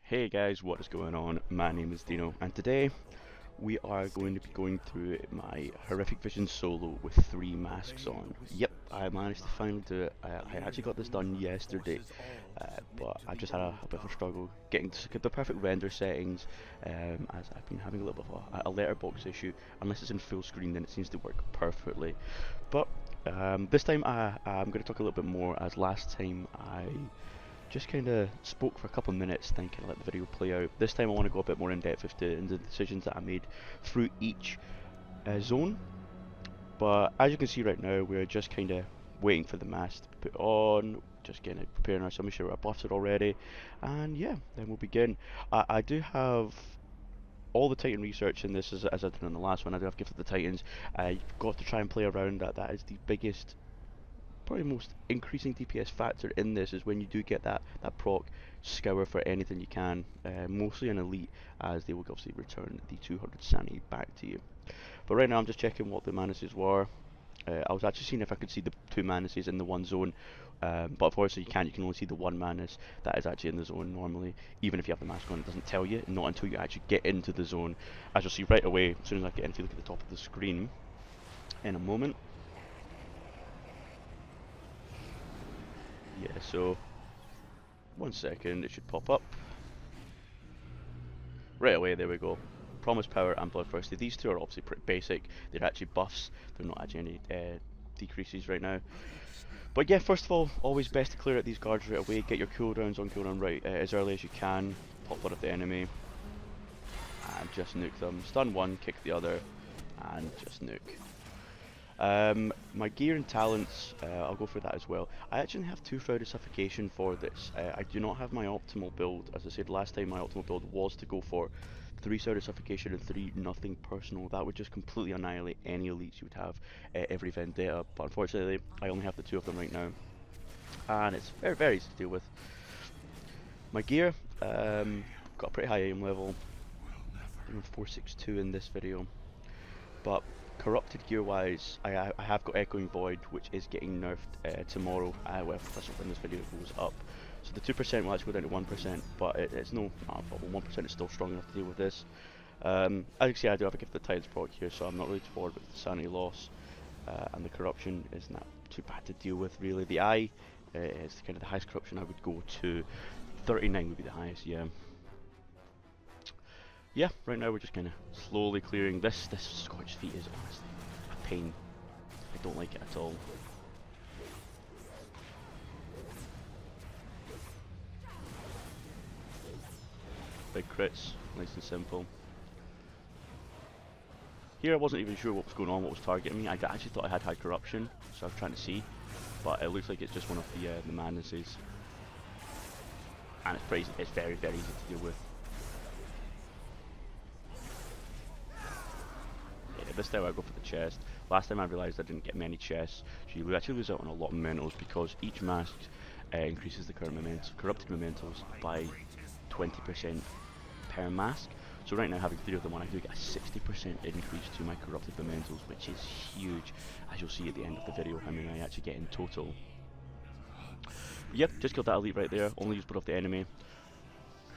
Hey guys, what is going on? My name is Dino, and today we are going to be going through my Horrific Vision solo with 3 masks on. Yep, I managed to finally do it. I actually got this done yesterday, but I just had a bit of a struggle getting to get the perfect render settings, as I've been having a little bit of a letterbox issue. Unless it's in full screen, then it seems to work perfectly. But this time I'm going to talk a little bit more, as last time I just kind of spoke for a couple of minutes, then kind of let the video play out. This time I want to go a bit more in depth into the decisions that I made through each zone. But as you can see right now, we're just kind of waiting for the mask to be put on, just kind of preparing ourselves, make sure our buffs are all ready, and yeah, then we'll begin. I do have all the Titan research in this as I did in the last one. I do have Gift of the Titans. You've got to try and play around that. That is the biggest, probably most increasing DPS factor in this, is when you do get that proc, scour for anything you can, mostly an elite, as they will obviously return the 200 sanity back to you. But right now I'm just checking what the manuses were. I was actually seeing if I could see the 2 manuses in the one zone, but unfortunately you can't. You can only see the 1 manus that is actually in the zone normally. Even if you have the mask on, it doesn't tell you, not until you actually get into the zone. As you'll see right away, as soon as I get in, if you look at the top of the screen in a moment. Yeah, so 1 second, it should pop up. Right away, there we go. Promise Power and Bloodthirsty. These two are obviously pretty basic. They're actually buffs. They're not actually any decreases right now. But yeah, first of all, always best to clear out these guards right away. Get your cooldowns on cooldown right as early as you can. Pop blood of the enemy. And just nuke them. Stun one, kick the other. And just nuke. My gear and talents, I'll go for that as well. I actually have 2 Shrouded Suffocation for this. I do not have my optimal build. As I said last time, my optimal build was to go for 3 Shrouded Suffocation and 3 nothing personal. That would just completely annihilate any elites you would have every Vendetta. But unfortunately, I only have the 2 of them right now. And it's very, very easy to deal with. My gear, got a pretty high aim level. I'm 462 in this video. But corrupted gear wise, I have got Echoing Void, which is getting nerfed tomorrow. Well, that's when this video goes up. So the 2% will actually go down to 1%, but it's no problem. 1% is still strong enough to deal with this. As you can see, I do have a Gift of the Titans proc here, so I'm not really too bored with the sanity loss. And the corruption isn't that too bad to deal with, really. The eye is kind of the highest corruption I would go to. 39 would be the highest, yeah. Yeah, right now we're just kind of slowly clearing this. This Scorched Feet is honestly a pain. I don't like it at all. Big crits, nice and simple. Here I wasn't even sure what was going on, what was targeting me. I actually thought I had high corruption, so I was trying to see. But it looks like it's just one of the manuses. And it's very, very easy to deal with. This time I go for the chest. Last time I realised I didn't get many chests, so you actually lose out on a lot of mementos, because each mask increases the corrupted mementos by 20% per mask. So right now, having 3 of them on, I do get a 60% increase to my corrupted mementos, which is huge, as you'll see at the end of the video how many I actually get in total. But yep, just killed that elite right there, only used blood off the enemy.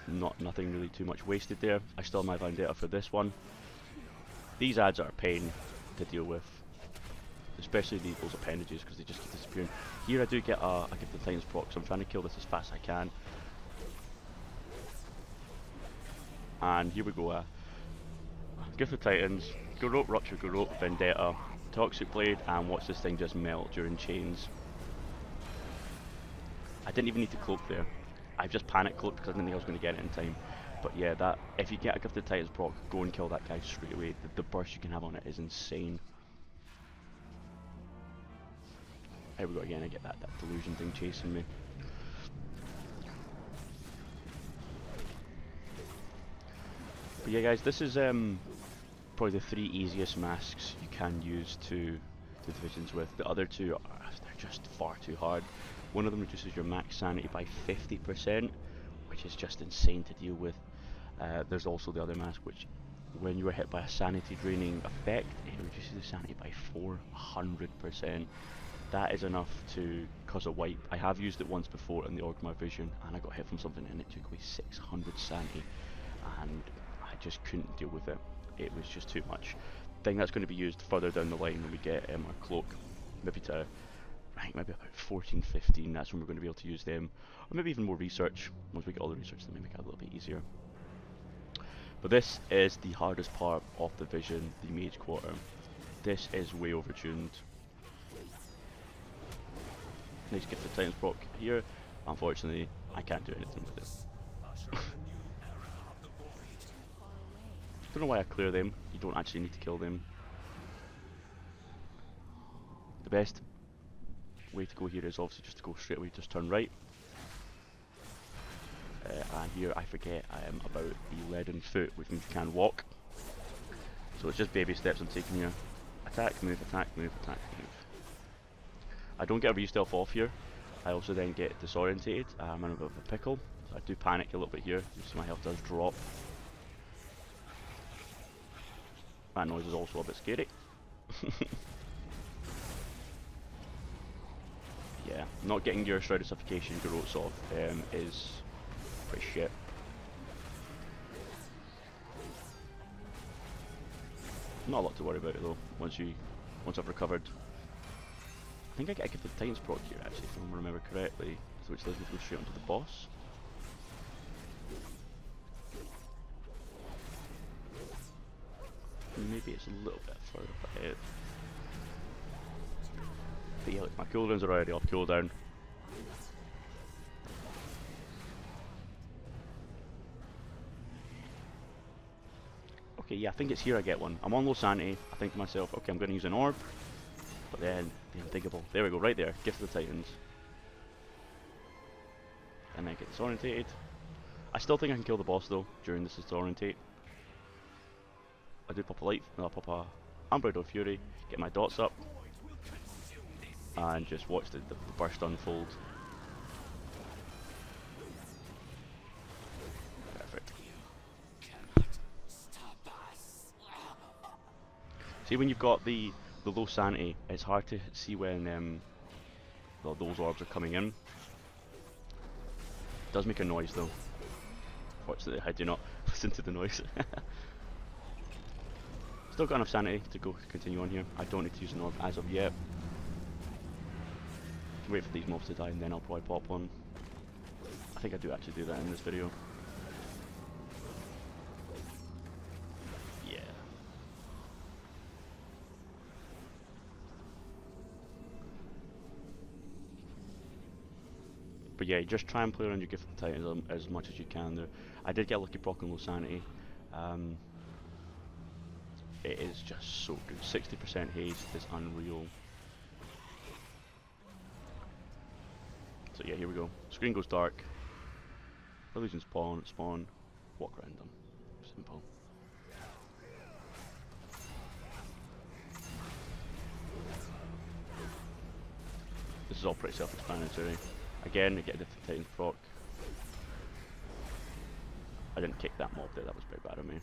Nothing really too much wasted there. I still have my Vendetta for this one. These ads are a pain to deal with, especially those appendages, because they just keep disappearing. Here I do get a Gift of the Titans proc, so I'm trying to kill this as fast as I can. And here we go, Gift of the Titans, Garrote, Rupture, Garrote, Vendetta, Toxic Blade, and watch this thing just melt during chains. I didn't even need to cloak there. I just panic cloaked because I didn't think I was going to get it in time. But yeah, that if you get a Gift of the Titans proc, go and kill that guy straight away. The burst you can have on it is insane. Here we go again, I get that delusion thing chasing me. But yeah guys, this is probably the 3 easiest masks you can use to do divisions with. The other 2 they're just far too hard. One of them reduces your max sanity by 50%, which is just insane to deal with. There's also the other mask, which when you are hit by a sanity draining effect, it reduces the sanity by 400%. that is enough to cause a wipe. I have used it once before in the Orgrimmar Vision, and I got hit from something and it took away 600 sanity, and I just couldn't deal with it. It was just too much. I think that's going to be used further down the line when we get our cloak, maybe to, I think maybe about 14, 15, that's when we're going to be able to use them. Or maybe even more research. Once we get all the research, then make it a little bit easier. But this is the hardest part of the Vision, the Mage Quarter. This is way overtuned. Nice gift of Titans proc here. Unfortunately, I can't do anything with it. Don't know why I clear them. You don't actually need to kill them. The best way to go here is obviously just to go straight away, just turn right. And here I forget about the leaden foot, which means you can walk. So it's just baby steps I'm taking here. Attack, move, attack, move, attack, move. I don't get a re-stealth off here. I also then get disorientated. I'm in a bit of a pickle. So I do panic a little bit here. You see my health does drop. That noise is also a bit scary. Yeah, not getting your Shroud of Suffocation Garrotes off is pretty shit. Not a lot to worry about it though, once I've recovered. I think I get a gift of Titans proc here actually, if I remember correctly, so which allows me to go straight onto the boss. Maybe it's a little bit further ahead. But yeah, look, my cooldowns are already off cooldown. Okay, yeah, I think it's here I get one. I'm on low sanity. I think to myself, okay, I'm going to use an orb. But then, the Undiggable. There we go, right there. Gift of the Titans. And then get disorientated. I still think I can kill the boss though, during this disorientate. I do pop a light, no, I'll pop a Unbridled Fury, get my dots up, and just watch the burst unfold. Perfect. See, when you've got the low sanity, it's hard to see when those orbs are coming in. It does make a noise though. Fortunately, I do not listen to the noise. Still got enough sanity to go continue on here. I don't need to use an orb as of yet. Wait for these mobs to die and then I'll probably pop one. I think I do actually do that in this video. Yeah. But yeah, just try and play around your Gift of the Titans as much as you can there. I did get lucky proc on low sanity. It is just so good. 60% haste is unreal. So yeah, here we go. Screen goes dark. Illusions spawn, walk around them. Simple. This is all pretty self-explanatory. Again, I get a different Titans proc. I didn't kick that mob there, that was very bad of me.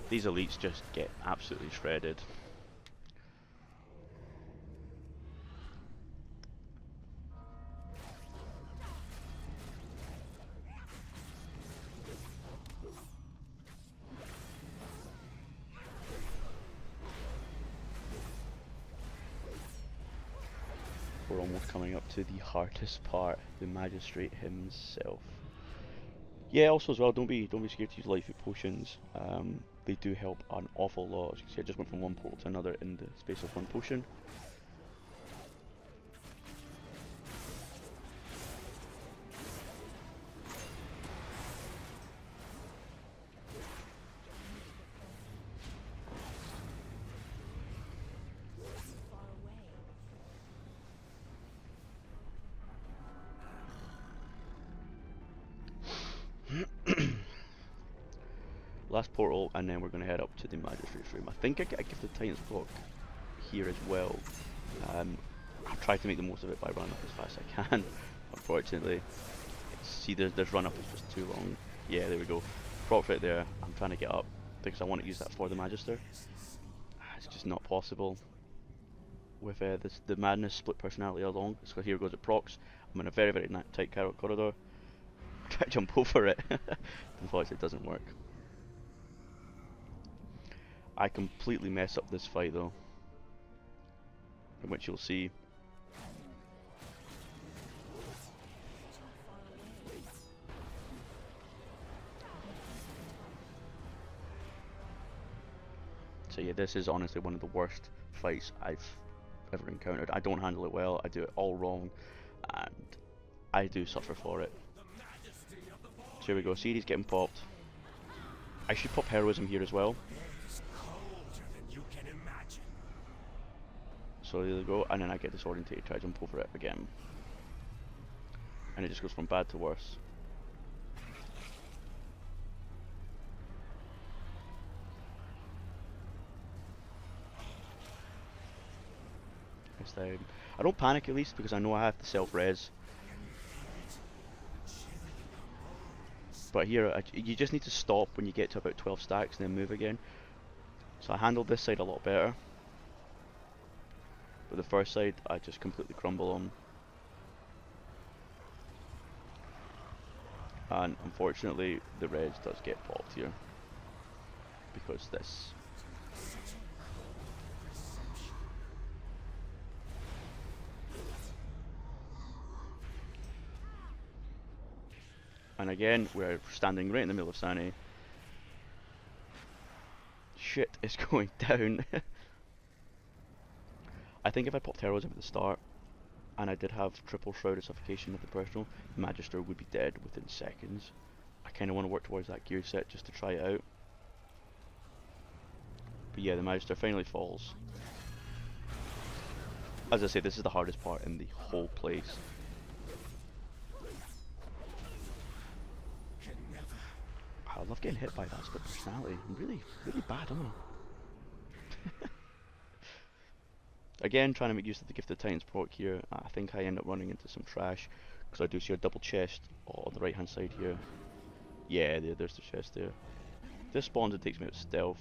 These elites just get absolutely shredded. We're almost coming up to the hardest part, the Magistrate himself. Yeah, also as well, don't be scared to use light foot potions. They do help an awful lot. As you can see, I just went from one portal to another in the space of one potion. Last portal, and then we're going to head up to the Magistrate's Room. I think I get a Gifted Titans proc here as well. I've tried to make the most of it by running up as fast as I can. Unfortunately, see, this run up is just too long. Yeah, there we go. Proc right there. I'm trying to get up because I want to use that for the Magister. It's just not possible with the Madness split personality along. So here goes it procs. I'm in a very, very tight corridor. Try to jump over it. Unfortunately, it doesn't work. I completely mess up this fight though, in which you'll see. So yeah, this is honestly one of the worst fights I've ever encountered. I don't handle it well, I do it all wrong, and I do suffer for it. So here we go, Series getting popped. I should pop Heroism here as well. So there we go, and then I get disorientated, try to jump over it again. And it just goes from bad to worse. This time, I don't panic at least because I know I have to self-res. But here, you just need to stop when you get to about 12 stacks and then move again. So I handled this side a lot better. But the first side, I just completely crumble on. And unfortunately, the reds does get popped here. Because this. And again, we're standing right in the middle of Sani. Shit is going down. I think if I popped Heroism at the start, and I did have triple Shroud of Suffocation with the personal, the Magister would be dead within seconds. I kind of want to work towards that gear set just to try it out. But yeah, the Magister finally falls. As I say, this is the hardest part in the whole place. I love getting hit by that split personality. I'm really, really bad, aren't I? Again, trying to make use of the Gifted Titans proc here. I think I end up running into some trash because I do see a double chest on the right hand side here. Yeah, there's the chest there. This spawns and takes me out stealth.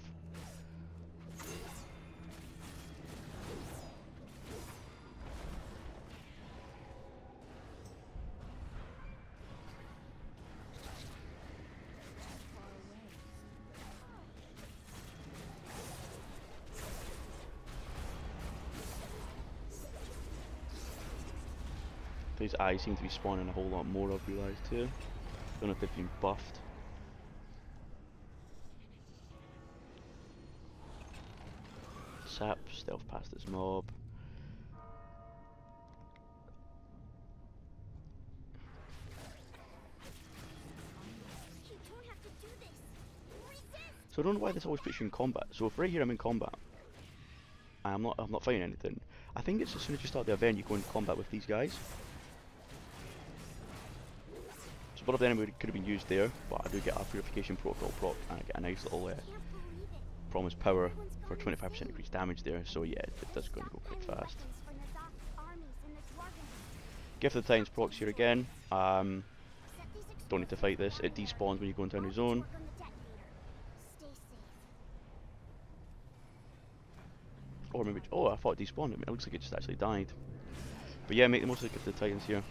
These eyes seem to be spawning a whole lot more, I've realised too. Don't know if they've been buffed. Sap, stealth past this mob. So I don't know why this always puts you in combat. So if right here I'm in combat, I'm not fighting anything. I think it's as soon as you start the event you go into combat with these guys. So Blood of the Enemy could have been used there, but I do get a Purification Protocol proc and I get a nice little Promised Power for 25% increased damage there, so yeah, it does go quite fast. Gifted Titans procs here again. Don't need to fight this, it despawns when you go into a new zone. Or maybe, oh, I thought it despawned it, it looks like it just actually died. But yeah, make the most of the Gifted Titans here.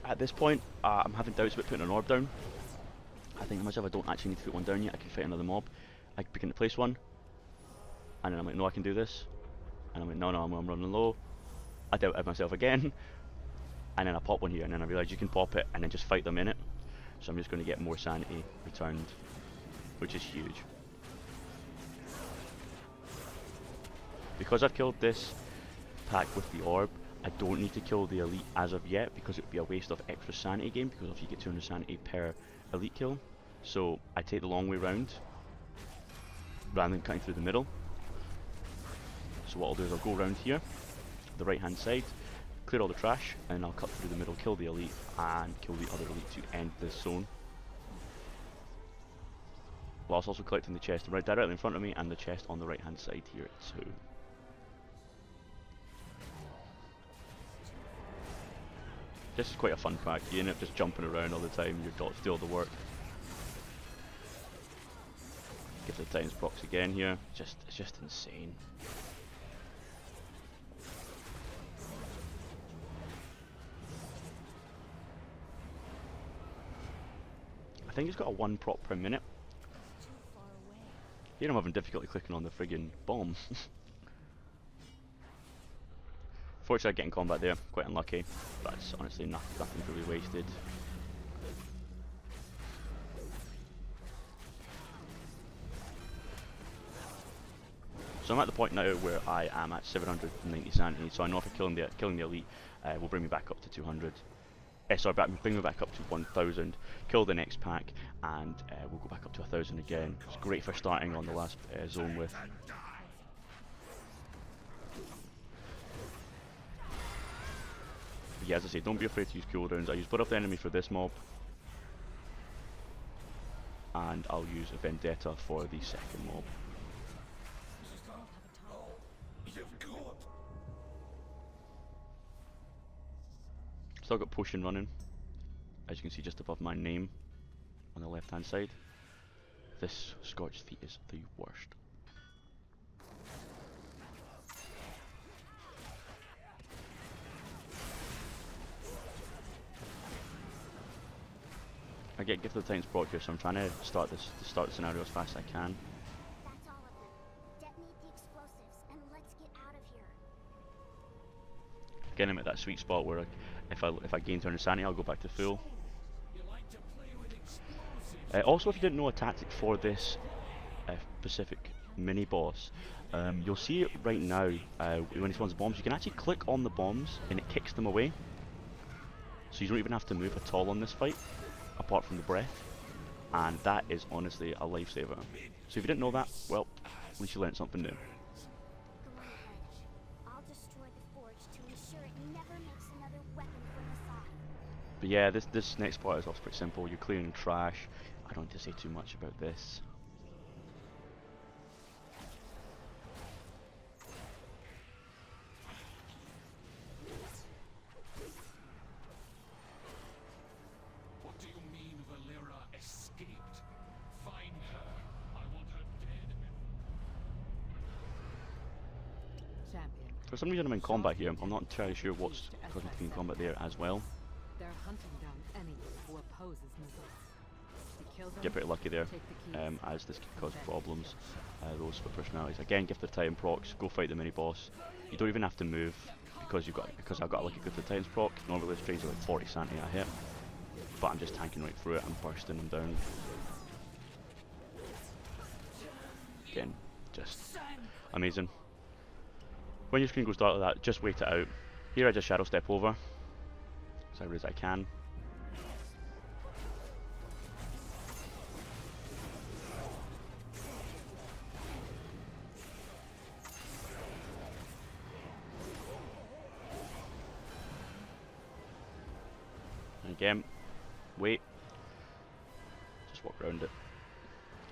At this point, I'm having doubts about putting an orb down. I think to myself, I don't actually need to put one down yet, I can fight another mob. I begin to place one, and then I'm like, no, I can do this. And I'm like, no, I'm running low. I doubt myself again, and then I pop one here, and then I realise you can pop it, and then just fight them in it. So I'm just going to get more sanity returned, which is huge. Because I've killed this pack with the orb, I don't need to kill the elite as of yet because it would be a waste of extra sanity gain because if you get 200 sanity per elite kill. So I take the long way round rather than cutting through the middle. So what I'll do is I'll go around here, the right hand side, clear all the trash, and I'll cut through the middle, kill the elite, and kill the other elite to end this zone. Whilst also collecting the chest right directly in front of me, and the chest on the right hand side here too. This is quite a fun pack. You end up just jumping around all the time, your dots do all the work. Give the Titans procs again here. It's just insane. I think it's got a 1 proc per minute. Here I'm having difficulty clicking on the friggin' bomb. Fortunately I get in combat there, quite unlucky, but it's honestly nothing really wasted. So I'm at the point now where I am at 790 sanity, so I know if I killing the elite will bring me back up to 200. Sorry, bring me back up to 1000, kill the next pack, and we'll go back up to 1000 again. It's great for starting on the last zone with. But yeah, as I say, don't be afraid to use cooldowns. I use Blood of the Enemy for this mob, and I'll use a Vendetta for the second mob. Still got potion running, as you can see just above my name on the left hand side. This Scorched Feet is the worst. I get Gift of the Titans proc here, so I'm trying to start the scenario as fast as I can. That's all of them. Detonate the explosives and let's get out of here. Again, I'm at that sweet spot where if I gain turn insanity, I'll go back to full. Also, if you didn't know a tactic for this specific mini boss, you'll see it right now when he spawns bombs. You can actually click on the bombs and it kicks them away. So you don't even have to move at all on this fight, apart from the breath. And that is honestly a lifesaver. So if you didn't know that, well, at least you learned something new. But yeah, this next part is also pretty simple. You're clearing trash. I don't need to say too much about this. What do you mean Valeera escaped? Find her. I want her dead. Champion. For some reason I'm in combat here. I'm not entirely sure what's causing me to be in combat there as well. They're hunting down anyone who opposes missiles. To kill them, Get pretty lucky there, take the keys. as this can cause problems. Those split personalities. Again, Gift of Titan procs. Go fight the mini boss. You don't even have to move because I've got a lucky Gift of Titans proc. Normally this drains like 40 sanity a hit, but I'm just tanking right through it and bursting them down. Again, just amazing. When your screen goes dark like that, just wait it out. Here I just shadow step over as hard as I can. And again, wait. Just walk around it.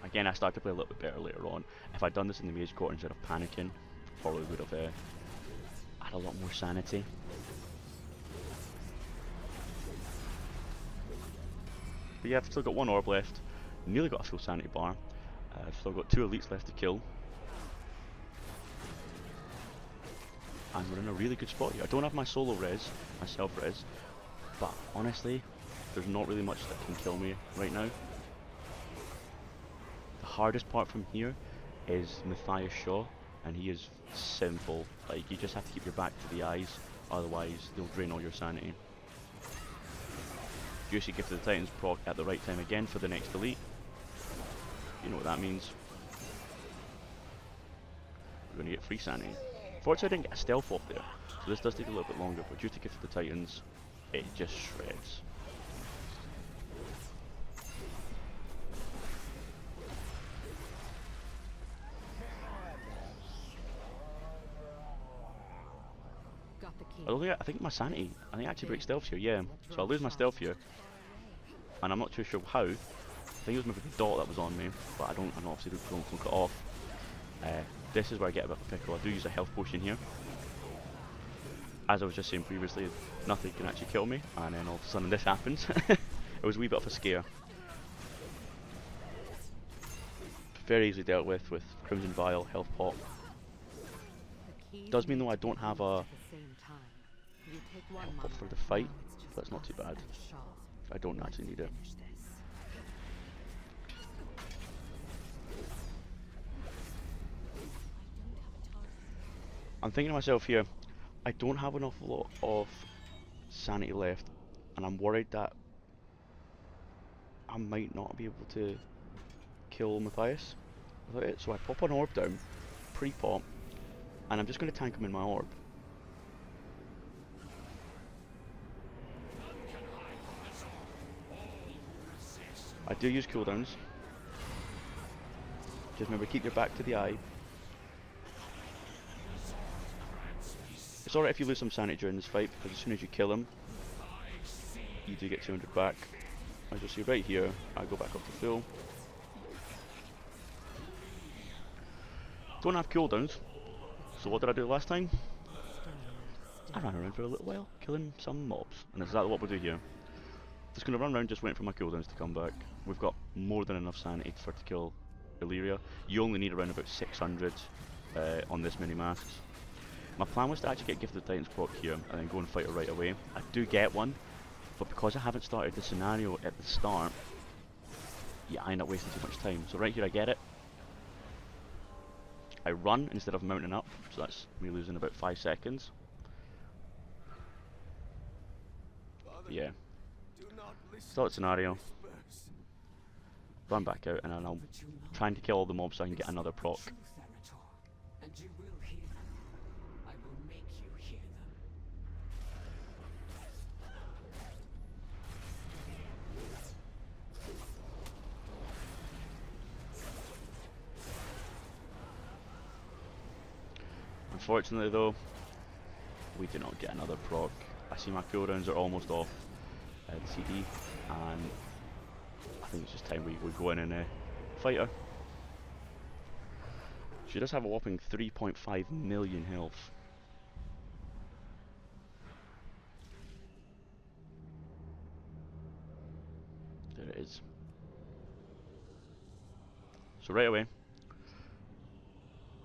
Again, I started to play a little bit better later on. If I'd done this in the Mage Court instead of panicking, probably would have had a lot more sanity. But yeah, I've still got one orb left, nearly got a full sanity bar. I've still got 2 elites left to kill. And we're in a really good spot here. I don't have my solo res, my self res, but honestly, there's not really much that can kill me right now. The hardest part from here is Matthias Shaw, and he is simple. Like, you just have to keep your back to the eyes, otherwise they'll drain all your sanity. Juicy Gift of the Titans proc at the right time again for the next elite. You know what that means. We're going to get free sanity. Fortunately I didn't get a stealth off there, so this does take a little bit longer, but due to Gift of the Titans, it just shreds. Got the the key. I think my sanity, I think I actually break stealth here, yeah. So I lose my stealth here, and I'm not too sure how. I think it was maybe the dot that was on me, but I'm obviously don't click it off. This is where I get a bit of a pickle. I do use a health potion here. As I was just saying previously, nothing can actually kill me, and then all of a sudden this happens. It was a wee bit of a scare. Very easily dealt with Crimson Vial, health pop. Does mean though I don't have a health pop for the fight, but that's not too bad. I don't actually need it. I'm thinking to myself here, I don't have an awful lot of sanity left, and I'm worried that I might not be able to kill Matthias without it. So I pop an orb down, pre-pop, and I'm just going to tank him in my orb. I do use cooldowns. Just remember, keep your back to the eye. It's alright if you lose some sanity during this fight, because as soon as you kill him, you do get 200 back. As you'll see right here, I go back up to full. Don't have cooldowns, so what did I do last time? I ran around for a little while, killing some mobs, and that's exactly what we'll do here. Just gonna run around just waiting for my cooldowns to come back. We've got more than enough sanity to kill Illyria. You only need around about 600 on this many masks. My plan was to actually get Gift of the Titans proc here and then go and fight her right away. I do get one, but because I haven't started the scenario at the start, yeah, I end up wasting too much time. So right here I get it. I run instead of mounting up, so that's me losing about 5 seconds. But yeah. Start scenario. Run back out and then I'll trying to kill all the mobs so I can get another proc. And you will hear them. I will make you hear them. Unfortunately though, we do not get another proc. I see my cooldowns are almost off the CD, and I think it's just time we go in and fight her. She does have a whopping 3.5 million health. There it is. So right away,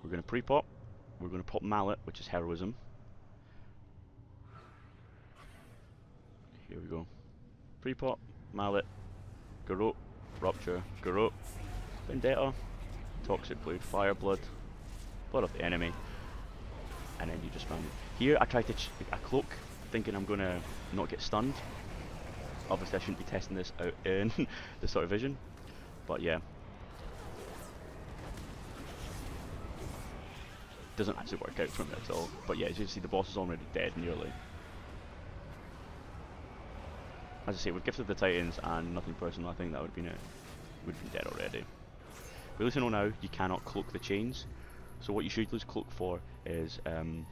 we're going to pre-pop. We're going to pop Mallet, which is heroism. Here we go. Pre-pop, Mallet, Garrote, Rupture, Garrote, Vendetta, Toxic Blade, Fire Blood, Blood of the Enemy, and then you just run. Here I try to I cloak, thinking I'm going to not get stunned. Obviously I shouldn't be testing this out in this sort of vision, but yeah. Doesn't actually work out for me at all, but yeah, as you can see the boss is already dead nearly. As I say, with Gift of the Titans and nothing personal, I think that would have been dead already. But at least I know now you cannot cloak the chains. So what you should use cloak for is the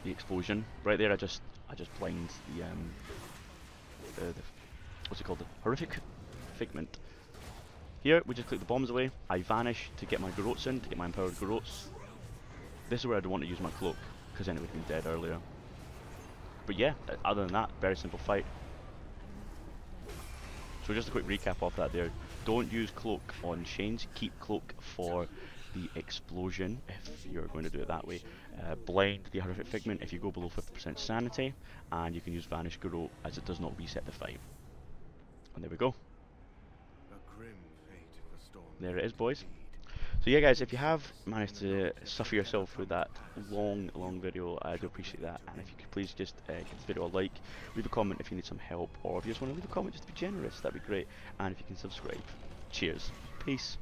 explosion. Right there, I just blind the what's it called? The horrific figment. Here we just click the bombs away. I vanish to get my Garrotes in, to get my empowered Garrotes. This is where I'd want to use my cloak, because then it would have been dead earlier. But yeah, other than that, very simple fight. So just a quick recap of that there. Don't use cloak on chains, keep cloak for the explosion if you're going to do it that way. Blind the horrific figment if you go below 50% sanity, and you can use Vanish Garrote as it does not reset the fight. And there we go. There it is, boys. So yeah guys, if you have managed to suffer yourself through that long video, I do appreciate that, and if you could please just give this video a like, leave a comment if you need some help, or if you just want to leave a comment just to be generous, that'd be great, and if you can subscribe. Cheers. Peace.